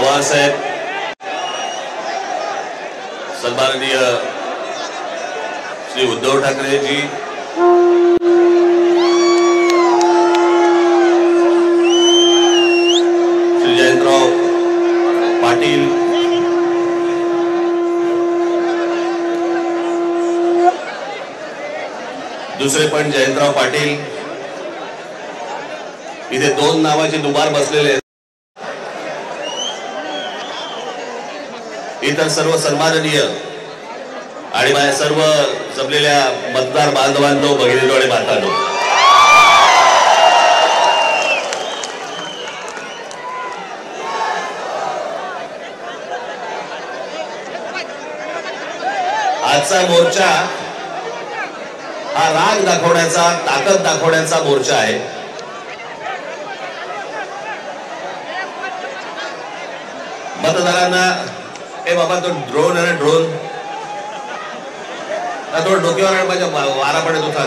पवार साहेब, सन्माननीय श्री उद्धव ठाकरे जी, श्री जयंतराव पाटील, दुसरे पण जयंतराव पाटील, इथे दोन नावाचे दुबार बसलेले आहेत. इतर सर्व सन्माननीय आणि माझ्या सर्व जमलेल्या मतदार बांधवांनो, भगिनींनो आणि मातांनो, आजचा मोर्चा हा राग दाखवण्याचा, ताकद दाखवण्याचा मोर्चा आहे. मतदारांना ए बाबा तो ड्रोन आहे ना, ड्रोन तो डोक्यावर माझ्या वारा पडत होता.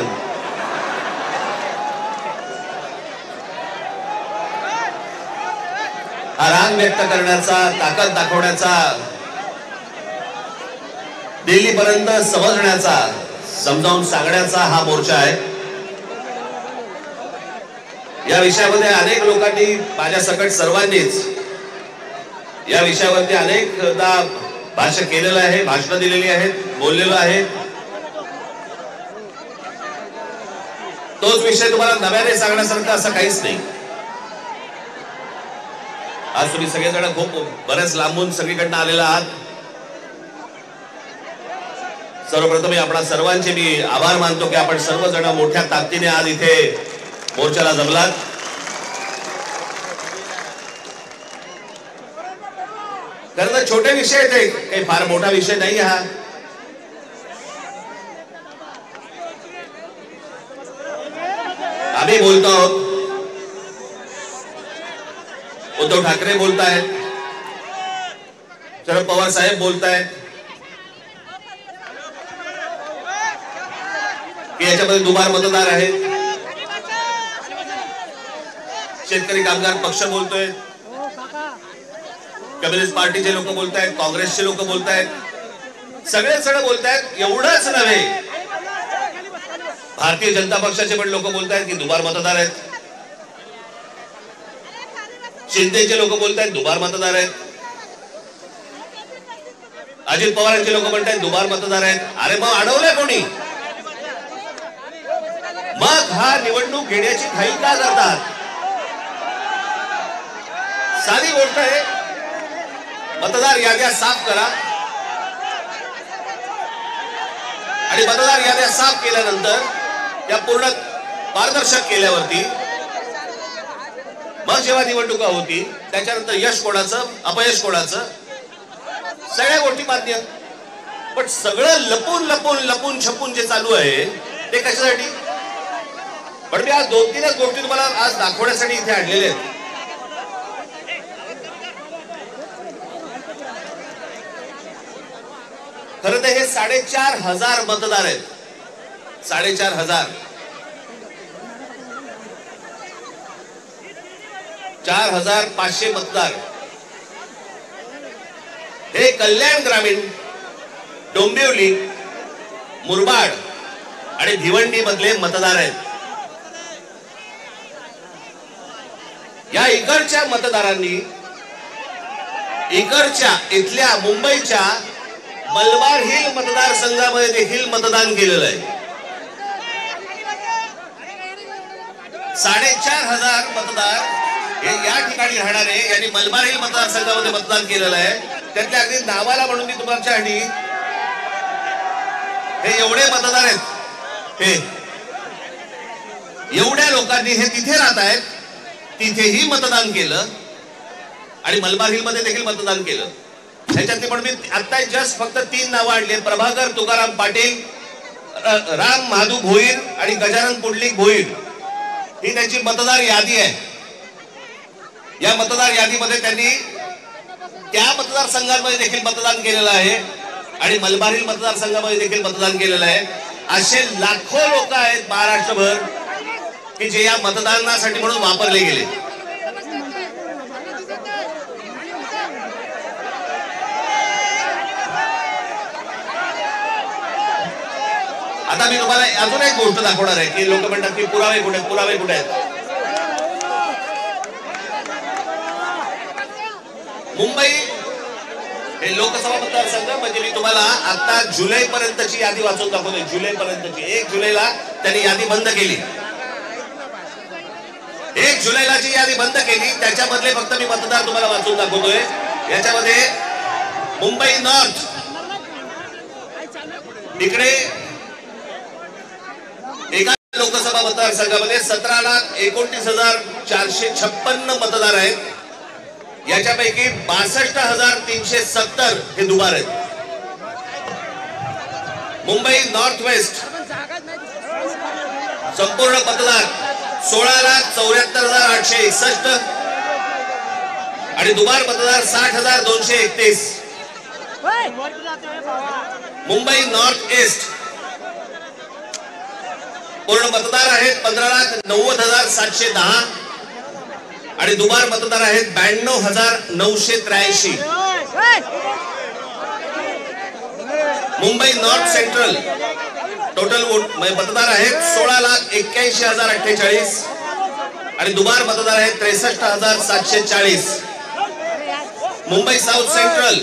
हा राग व्यक्त करण्याचा, ताकद दाखवण्याचा, दिल्लीपर्यंत समजण्याचा, समजावून सांगण्याचा हा मोर्चा आहे. या विषयामध्ये अनेक लोकांनी, माझ्या सकट सर्वांनीच या विषयावरती अनेकदा भाष्य केलेलं आहे, भाषणं दिलेली आहेत, बोललेलो आहे. तोच विषय तुम्हाला नव्याने सांगण्यासारखं असं काहीच नाही. आज तुम्ही सगळेजण खूप बरेच लांबून सगळीकडनं आलेला आहात. सर्वप्रथम आपणा सर्वांचे मी आभार मानतो की आपण सर्वजण मोठ्या ताकदीने आज इथे मोर्चाला जमलात. खरं तर छोटे विषय आहेत, काही फार मोठा विषय नाही हा. आम्ही बोलतो आहोत, उद्धव ठाकरे बोलतायत, शरद पवार साहेब बोलतायत की याच्यामध्ये दुबार मतदार आहेत. शेतकरी कामगार पक्ष बोलतोय, कम्युनिस्ट पार्टीचे लोक बोलतायत, काँग्रेसचे लोक बोलतायत, सगळे सगळे बोलतायत. एवढंच नव्हे, भारतीय जनता पक्षाचे पण लोक बोलतायत की दुबार मतदार आहेत. शिंदेचे लोक बोलतायत दुबार मतदार आहेत. अजित पवारांचे लोक म्हणतायत दुबार मतदार आहेत. अरे मग अडवलंय कोणी? मग हा निवडणूक घेण्याची घाई का करतात? साधी गोष्ट आहे, मतदार याद्या साफ करा आणि मतदार याद्या साफ केल्यानंतर त्या पूर्ण पारदर्शक केल्यावरती मग जेव्हा निवडणुका होती त्याच्यानंतर यश कोणाचं, अपयश कोणाचं, सगळ्या गोष्टी मान्य. पण सगळं लपून लपून लपून छपून जे चालू आहे ते कशासाठी? पण मी आज 2-3 गोष्टी तुम्हाला आज दाखवण्यासाठी इथे आणलेले आहेत. खरं तर हे 4,500 मतदार आहेत. 4,500 4,500 मतदार हे कल्याण ग्रामीण, डोंबिवली, मुरबाड आणि भिवंडी मधले मतदार आहेत. या इकडच्या मतदारांनी इथल्या मुंबईच्या मलबार हिल मतदारसंघामध्ये देखील मतदान केलेलं आहे. 4,500 मतदार हे या ठिकाणी राहणारे यांनी मलबार हिल मतदारसंघामध्ये मतदान केलेलं आहे. त्यातल्या अगदी नावाला म्हणून मी तुमच्यासाठी हे एवढे मतदार आहेत, हे एवढ्या लोकांनी हे तिथे राहत आहेत, तिथेही मतदान केलं आणि मलबार हिल मध्ये देखील मतदान केलं. ह्याच्यातली पण मी आता जस्ट फक्त 3 नावं आणली. प्रभाकर तुकाराम पाटील, राम महादू भोईर आणि गजानन पुंडलिक भोईर ही त्यांची मतदार यादी आहे. या मतदार यादीमध्ये त्यांनी त्या मतदारसंघांमध्ये देखील मतदान केलेलं आहे आणि मलबार हिल मतदारसंघामध्ये देखील मतदान केलेलं आहे. असे लाखो लोक आहेत महाराष्ट्रभर की जे या मतदानासाठी म्हणून वापरले गेले. आता मी तुम्हाला अजून एक गोष्ट दाखवणार आहे की लोक म्हणतात की पुरावे कुठे आहेत, पुरावे कुठे आहेत. मुंबई हे लोकसभा मतदारसंघ म्हणजे मी तुम्हाला आता जुलै पर्यंतची यादी वाचून दाखवतोय. जुलै पर्यंतची. 1 जुलैला त्यांनी यादी बंद केली. 1 जुलैला जी यादी बंद केली त्याच्यामधले फक्त मी मतदार तुम्हाला वाचून दाखवतोय. याच्यामध्ये मुंबई नॉर्थ इकडे एका लोकसभा मतदारसंघामध्ये 17,29,456 मतदार आहेत. याच्यापैकी 62,370 हे दुबार आहेत. मुंबई नॉर्थ वेस्ट संपूर्ण मतदार 16,74,861 आणि दुबार मतदार 60,231. मुंबई नॉर्थ ईस्ट पूर्ण मतदार आहेत 15,90,710 आणि दुबार मतदार आहेत 92,983. मुंबई नॉर्थ सेंट्रल टोटल मतदार आहेत 16,81,048 आणि दुबार मतदार आहेत 63,740. मुंबई साउथ सेंट्रल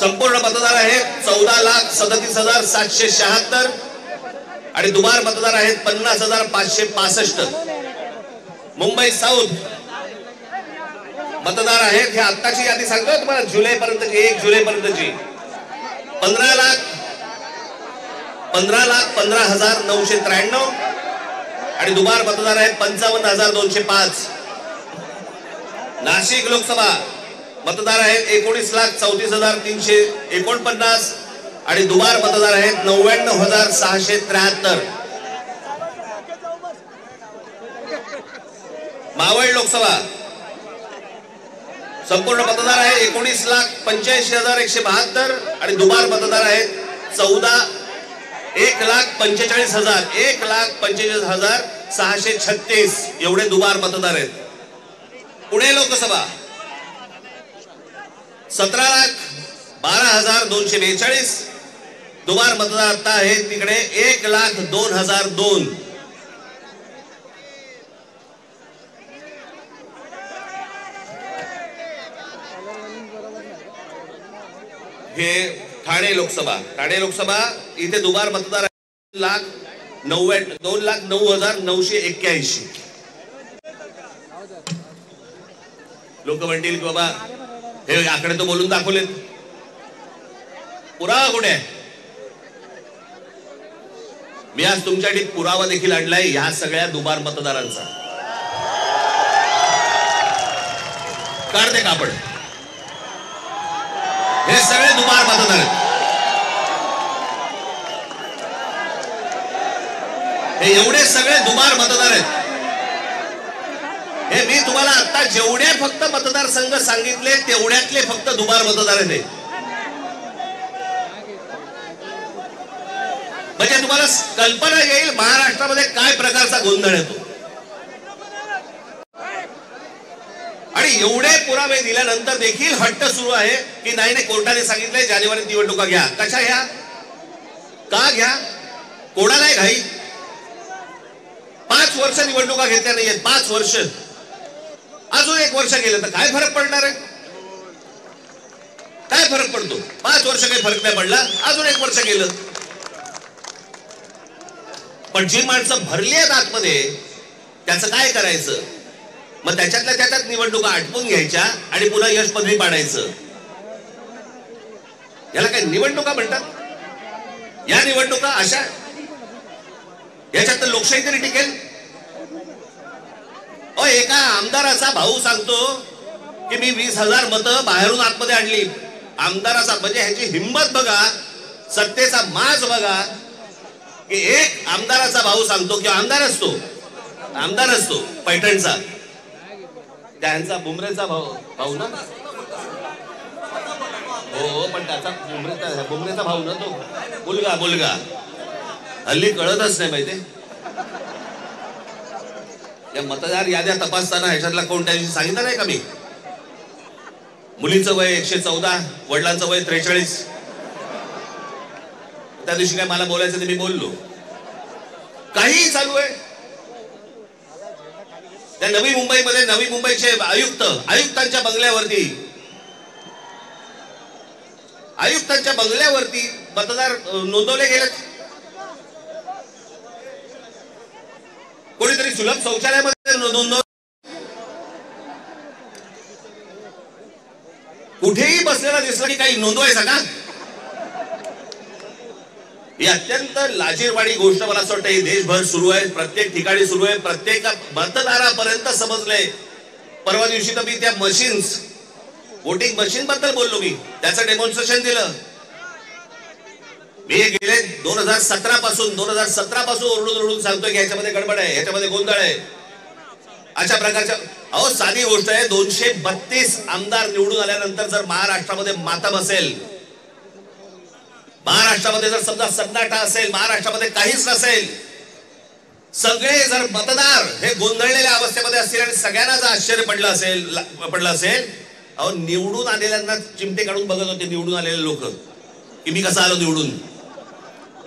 संपूर्ण मतदार आहेत 14,37,776 आणि दुबार मतदार आहेत 50,565. मुंबई साउथ मतदार आहेत हे आत्ताची यादी सांगतो तुम्हाला जुलै पर्यंतची. 1 जुलै पर्यंतची 15,15,993 आणि दुबार मतदार आहेत 55,205. नाशिक लोकसभा मतदार आहेत 19,34,349 आणि दुबार मतदार आहेत 99,673. मावळ लोकसभा संपूर्ण मतदार आहे 19,85,172 आणि दुबार मतदार आहेत 1,45,636 एवढे दुबार मतदार आहेत. पुणे लोकसभा 17,12,242 दुबार मतदार आता आहेत तिकडे 1,02,002. हे ठाणे लोकसभा. ठाणे लोकसभा इथे दुबार मतदार 2,09,981. लोक म्हणतील की बाबा हे आकडे तो बोलून दाखवलेत, पुरावा कुठे आहे? मी आज तुमच्यासाठी पुरावा देखील आणलाय ह्या सगळ्या दुबार मतदारांचा. काढते कापड. हे सगळे दुबार मतदार आहेत. हे एवढे सगळे दुबार मतदार आहेत. हे मी तुम्हाला आता जेवढे फक्त मतदारसंघ सांगितले तेवढ्यातले फक्त दुबार मतदार आहेत. म्हणजे तुम्हाला कल्पना येईल महाराष्ट्रामध्ये काय प्रकारचा गोंधळ येतो. आणि एवढे पुरावे दिल्यानंतर देखील हट्ट सुरू आहे की नाही नाही कोर्टाने सांगितलंय जानेवारीत निवडणुका घ्या. कशा घ्या? का घ्या? कोणाला घाई? 5 वर्ष निवडणुका घेतल्या नाहीयेत. 5 वर्ष. अजून 1 वर्ष गेलं तर काय फरक पडणार आहे? काय फरक पडतो? 5 वर्ष काही फरक नाही पडला. अजून 1 वर्ष गेलं. पण जी माणसं भरली आहेत आतमध्ये त्याचं काय करायचं? मग त्याच्यातल्या त्याच्यात निवडणुका आटपून घ्यायच्या आणि पुन्हा यश पदवी पाडायचं. याला काय निवडणुका म्हणतात? या निवडणुका अशा याच्यात तर लोकशाही तरी टिकेल. एका आमदाराचा भाऊ सांगतो की मी 20,000 मतं बाहेरून आतमध्ये आणली. आमदाराचा म्हणजे ह्याची हिंमत बघा, सत्तेचा माज बघा की एक आमदाराचा भाऊ सांगतो की आमदार असतो पैठणचा, त्यांचा बुमरेचा भाऊ ना. हो पण त्याचा बुमरेचा भाऊ ना तो मुलगा हल्ली कळतच नाही माहिती. या मतदार याद्या तपासताना ह्याच्यातला कोण त्याशी सांगितलं नाही का मी? मुलीचं वय 114, वडिलांचं वय 43. त्या दिवशी काय मला बोलायचं ते मी बोललो. काही चालू आहे. त्या नवी मुंबईचे आयुक्तांच्या बंगल्यावरती मतदार नोंदवले गेलेत. कोणीतरी सुलभ शौचालयामध्ये नोंदवलं. कुठेही बसलेला दिसला की काही नोंदवायचा का? ही अत्यंत लाजिरवाणी गोष्ट मला असं वाटतं ही देशभर सुरू आहे, प्रत्येक ठिकाणी सुरू आहे, प्रत्येक मतदारापर्यंत समजलंय. परवा दिवशी तर मी त्या वोटिंग मशीन बद्दल बोललो. मी त्याचं डेमॉन्स्ट्रेशन दिलं. मी गेले 2017 पासून ओरडून सांगतोय की ह्याच्यामध्ये गडबड आहे, ह्याच्यामध्ये गोंधळ आहे. अशा प्रकारच्या साधी गोष्ट आहे. 232 आमदार निवडून आल्यानंतर जर महाराष्ट्रामध्ये मातम असेल, महाराष्ट्रामध्ये जर समजा सन्नाटा असेल, महाराष्ट्रामध्ये काहीच नसेल, सगळे जर मतदार हे गोंधळलेल्या अवस्थेमध्ये असतील आणि सगळ्यांना जर आश्चर्य पडलं असेल, निवडून आलेल्यांना चिमटे काढून बघत होते निवडून आलेले लोक की मी कसा आलो निवडून.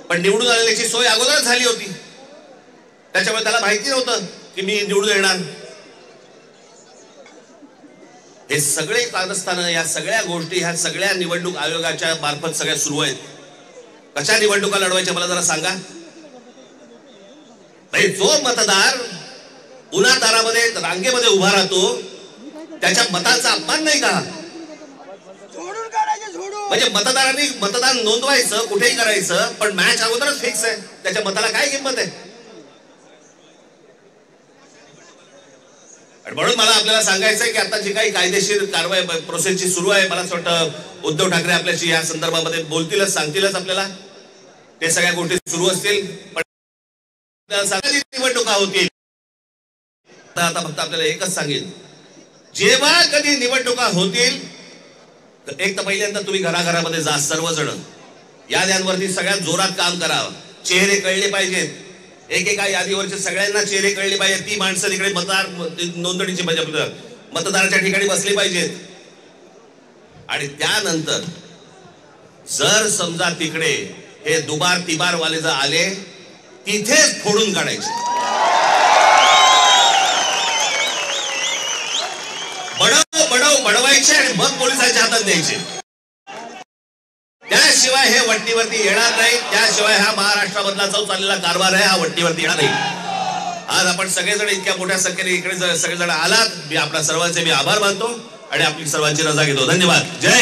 पण निवडून आलेल्याची सोय अगोदरच झाली होती, त्याच्यामुळे त्याला माहिती नव्हतं की मी निवडून येणार. हे सगळे कारस्थानं, या सगळ्या गोष्टी ह्या सगळ्या निवडणूक आयोगाच्या मार्फत सगळ्या सुरू आहेत. कशा निवडणुका लढवायच्या मला जरा सांगा. जो मतदार उन्हातारामध्ये रांगेमध्ये उभा राहतो त्याच्या मताचा अपमान नाही का? म्हणजे मतदारांनी मतदान नोंदवायचं, कुठेही करायचं, पण मॅच अगोदरच फिक्स आहे, त्याच्या मताला काय किंमत आहे? म्हणून मला आपल्याला सांगायचंय की आता जी काही कायदेशीर कारवाई प्रोसेसची सुरू आहे, मला असं वाटतं उद्धव ठाकरे आपल्याशी या संदर्भामध्ये बोलतीलच, सांगतीलच आपल्याला. ते सगळ्या गोष्टी सुरू असतील. पण निवडणुका होतील. आता फक्त आपल्याला एकच सांगेल, जेव्हा कधी निवडणुका होतील, एक तर पहिल्यांदा तुम्ही घराघरामध्ये जा, सर्वजण याद्यांवरती सगळ्यात जोरात काम करा. चेहरे कळले पाहिजेत, एकेका यादीवरचे सगळ्यांना चेहरे कळले पाहिजेत. ती माणसं तिकडे मतदार नोंदणीची मतदाराच्या ठिकाणी बसली पाहिजेत. आणि त्यानंतर जर समजा तिकडे हे दुबार तिबार वाले जर आले, तिथेच फोडून काढायचे. बडवायचे आणि मग पोलिसांच्या हातात द्यायचे. त्याशिवाय हे वट्टीवरती येणार नाही. त्याशिवाय हा महाराष्ट्रामधला जो चाललेला कारभार आहे हा वट्टीवरती येणार नाही. आज आपण सगळेजण इतक्या मोठ्या संख्येने इकडे सगळेजण आलात, मी आपल्या सर्वांचे आभार मानतो आणि आपली सर्वांची रजा घेतो. धन्यवाद. जय